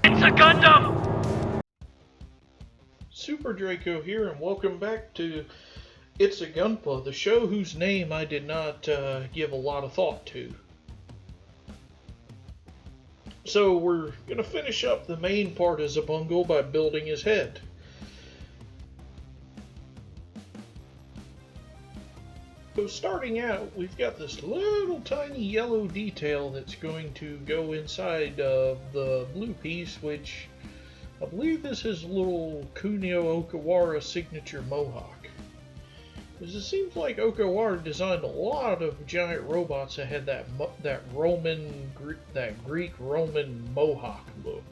It's a Gundam! Super Draco here, and welcome back to It's a Gunpla, the show whose name I did not give a lot of thought to. So we're going to finish up the main part of Xabungle by building his head. So starting out, we've got this little tiny yellow detail that's going to go inside of the blue piece, which I believe is his little Kunio Okawara signature mohawk. Because it seems like Okawara designed a lot of giant robots that had that Greek Roman mohawk look.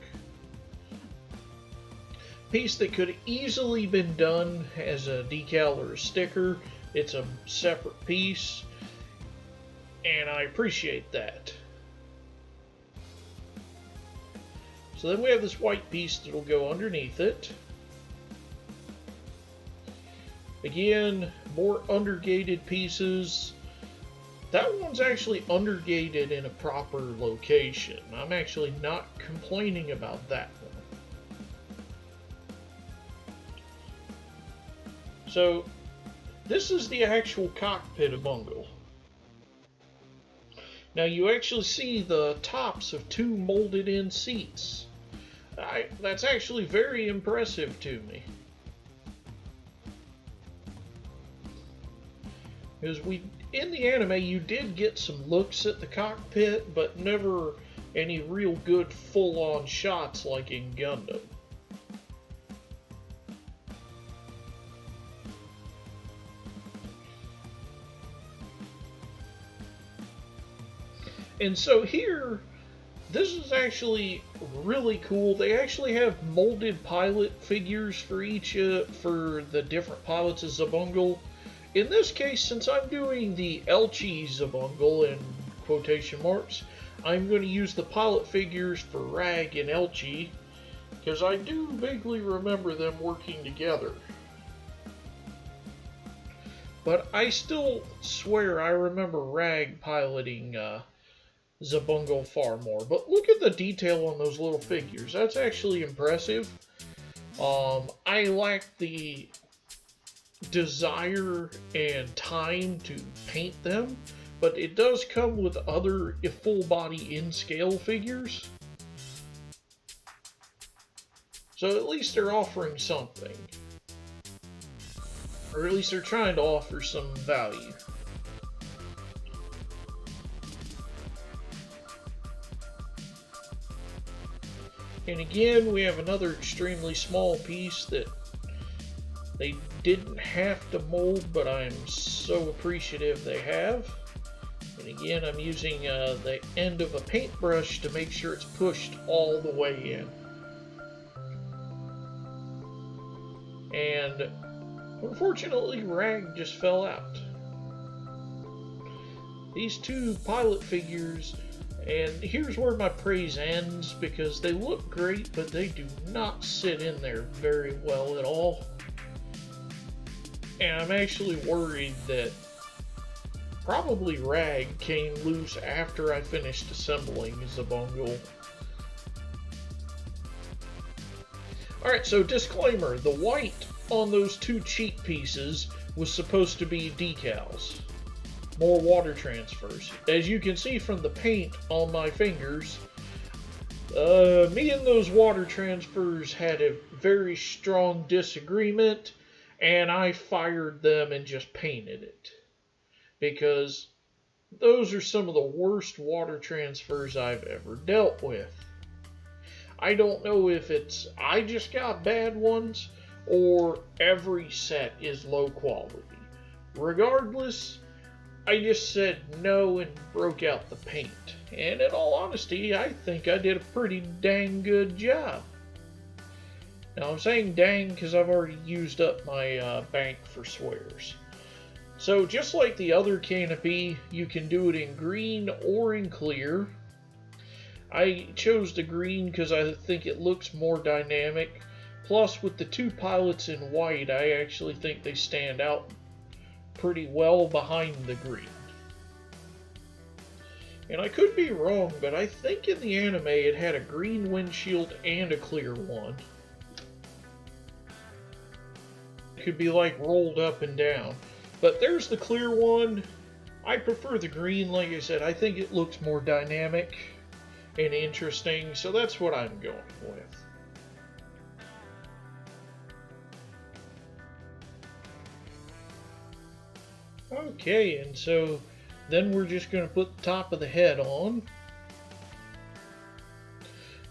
Piece that could have easily been done as a decal or a sticker. It's a separate piece, and I appreciate that. So then we have this white piece that will go underneath it. Again, more undergated pieces. That one's actually undergated in a proper location. I'm actually not complaining about that one. So, this is the actual cockpit of Bungle. Now you actually see the tops of two molded in seats. That's actually very impressive to me. Because in the anime you did get some looks at the cockpit, but never any real good full-on shots like in Gundam. And so here, this is actually really cool. They actually have molded pilot figures for each, for the different pilots of Xabungle. In this case, since I'm doing the Elchi Xabungle in quotation marks, I'm going to use the pilot figures for Rag and Elchi, because I do vaguely remember them working together. But I still swear I remember Rag piloting Xabungle far more. But look at the detail on those little figures. That's actually impressive. I lack the desire and time to paint them, but it does come with other full body in scale figures. So at least they're offering something. Or at least they're trying to offer some value. And again, we have another extremely small piece that they didn't have to mold, but I'm so appreciative they have. And again, I'm using the end of a paintbrush to make sure it's pushed all the way in. And unfortunately, Rag just fell out. These two pilot figures, and here's where my praise ends, because they look great, but they do not sit in there very well at all. And I'm actually worried that probably Rag came loose after I finished assembling Xabungle. Alright, so disclaimer, the white on those two cheek pieces was supposed to be decals. More water transfers. As you can see from the paint on my fingers, me and those water transfers had a very strong disagreement, and I fired them and just painted it. Because those are some of the worst water transfers I've ever dealt with. I don't know if it's I just got bad ones, or every set is low quality. Regardless, I just said no and broke out the paint. And in all honesty, I think I did a pretty dang good job. Now I'm saying dang because I've already used up my bank for swears. So just like the other canopy, you can do it in green or in clear. I chose the green because I think it looks more dynamic. Plus, with the two pilots in white, I actually think they stand out pretty well behind the green. And I could be wrong, but I think in the anime it had a green windshield and a clear one. It could be like rolled up and down. But there's the clear one. I prefer the green, like I said. I think it looks more dynamic and interesting, so that's what I'm going with. Okay, and so then we're just going to put the top of the head on.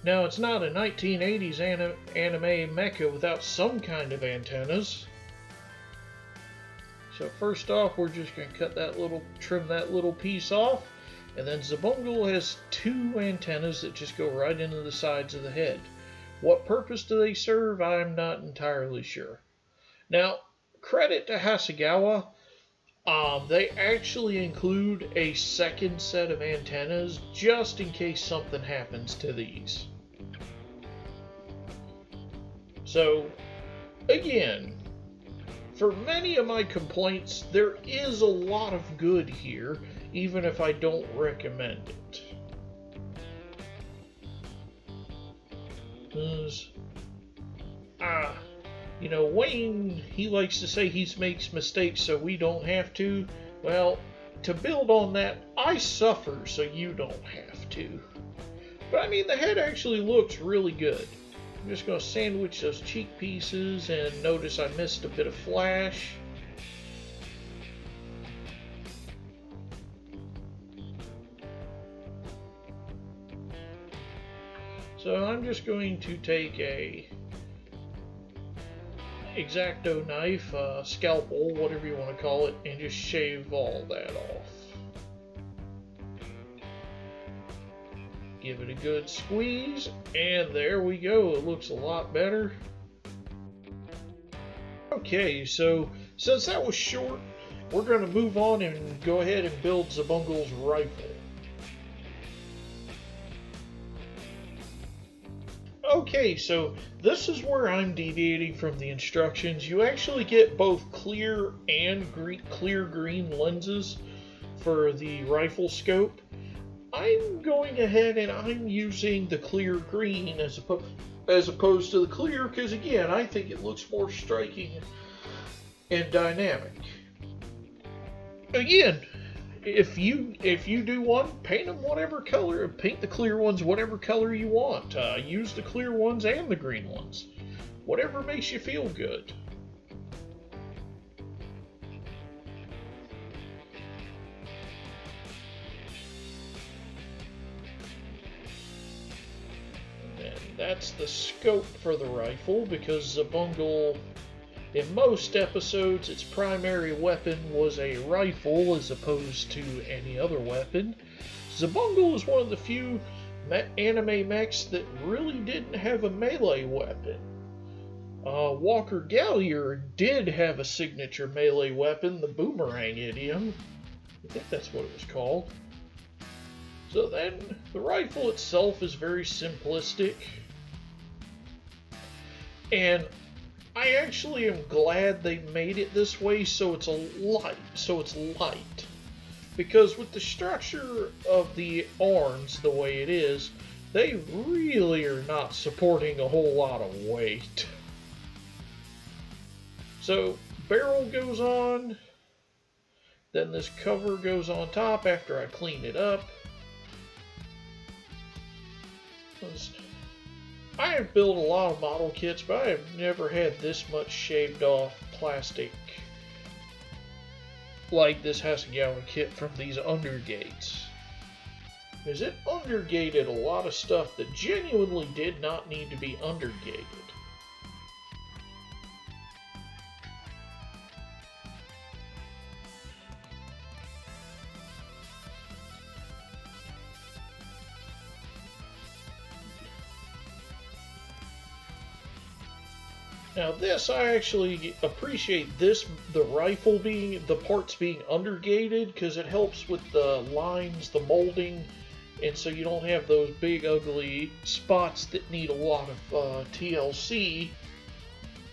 Now, it's not a 1980s anime mecha without some kind of antennas. So first off, we're just going to trim that little piece off. And then Xabungle has two antennas that just go right into the sides of the head. What purpose do they serve? I'm not entirely sure. Now, credit to Hasegawa. They actually include a second set of antennas just in case something happens to these. So, again, for many of my complaints, there is a lot of good here, even if I don't recommend it. You know, Wayne, he likes to say he makes mistakes so we don't have to. Well, to build on that, I suffer so you don't have to. But I mean, the head actually looks really good. I'm just going to sandwich those cheek pieces, and notice I missed a bit of flash. So I'm just going to take a X-Acto knife, scalpel, whatever you want to call it, and just shave all that off. Give it a good squeeze, and there we go. It looks a lot better. Okay, so since that was short, we're going to move on and go ahead and build Xabungle's rifle. Okay, so this is where I'm deviating from the instructions. You actually get both clear and clear green lenses for the rifle scope. I'm going ahead and I'm using the clear green as opposed to the clear because, again, I think it looks more striking and dynamic. Again, if you do one, paint them whatever color. Paint the clear ones whatever color you want. Use the clear ones and the green ones. Whatever makes you feel good. And that's the scope for the rifle, because Xabungle, in most episodes, its primary weapon was a rifle as opposed to any other weapon. Xabungle is one of the few anime mechs that really didn't have a melee weapon. Walker Gallier did have a signature melee weapon, the boomerang idiom. I think that's what it was called. So then, the rifle itself is very simplistic. And I actually am glad they made it this way so it's light. Because with the structure of the arms the way it is, they really are not supporting a whole lot of weight. So, barrel goes on, then this cover goes on top after I clean it up. I have built a lot of model kits, but I have never had this much shaved off plastic like this Hasegawa kit from these undergates. Because it undergated a lot of stuff that genuinely did not need to be undergated. Now this, I actually appreciate this, the rifle the parts being undergated, because it helps with the lines, the molding, and so you don't have those big ugly spots that need a lot of TLC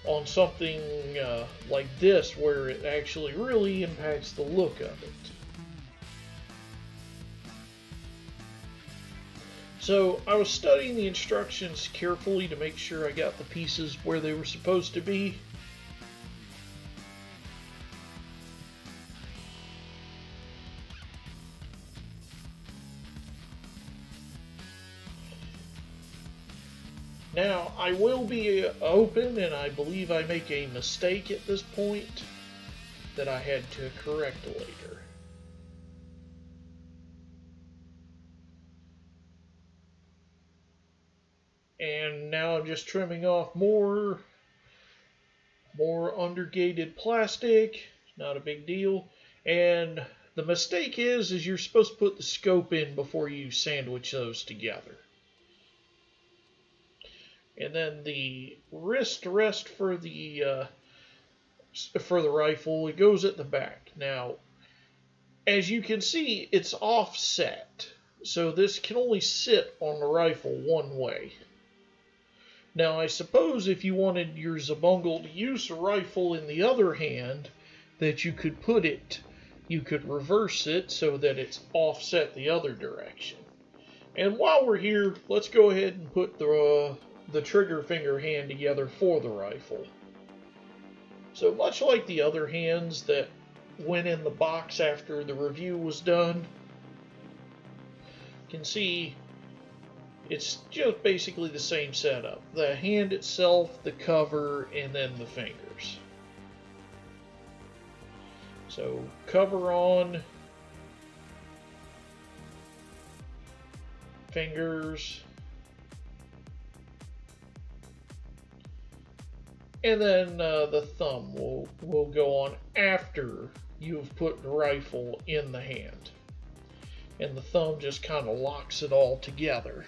on something like this, where it actually really impacts the look of it. So I was studying the instructions carefully to make sure I got the pieces where they were supposed to be. Now, I will be open, and I believe I make a mistake at this point that I had to correct later. And now I'm just trimming off more undergated plastic. Not a big deal. And the mistake is you're supposed to put the scope in before you sandwich those together. And then the wrist rest for the rifle, it goes at the back. Now, as you can see, it's offset, so this can only sit on the rifle one way. Now, I suppose if you wanted your Xabungle to use the rifle in the other hand, that you could reverse it so that it's offset the other direction. And while we're here, let's go ahead and put the trigger finger hand together for the rifle. So much like the other hands that went in the box after the review was done, you can see it's just basically the same setup. The hand itself, the cover, and then the fingers. So cover on, fingers, and then the thumb will go on after you've put the rifle in the hand. And the thumb just kind of locks it all together.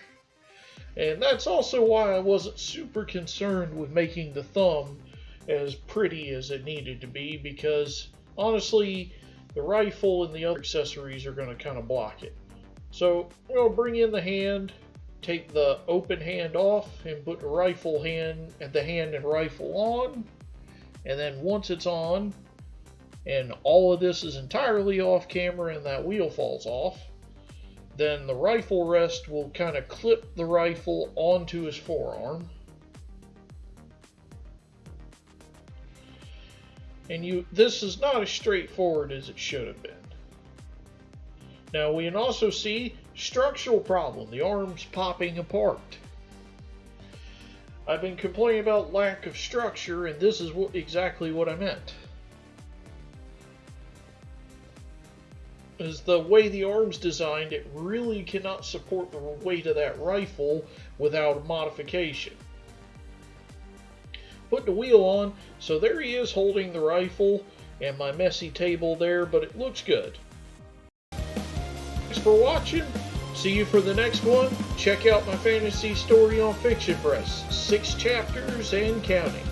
And that's also why I wasn't super concerned with making the thumb as pretty as it needed to be, because honestly, the rifle and the other accessories are going to kind of block it. So we'll bring in the hand, take the open hand off, and put the hand and rifle on. And then once it's on, and all of this is entirely off camera and that wheel falls off, then the rifle rest will kind of clip the rifle onto his forearm. And this is not as straightforward as it should have been. Now we can also see structural problem, the arms popping apart. I've been complaining about lack of structure, and this is exactly what I meant. Is the way the arm's designed, it really cannot support the weight of that rifle without a modification. Put the wheel on, so there he is holding the rifle, and my messy table there, but it looks good. Thanks for watching. See you for the next one. Check out my fantasy story on Fiction Press. 6 chapters and counting.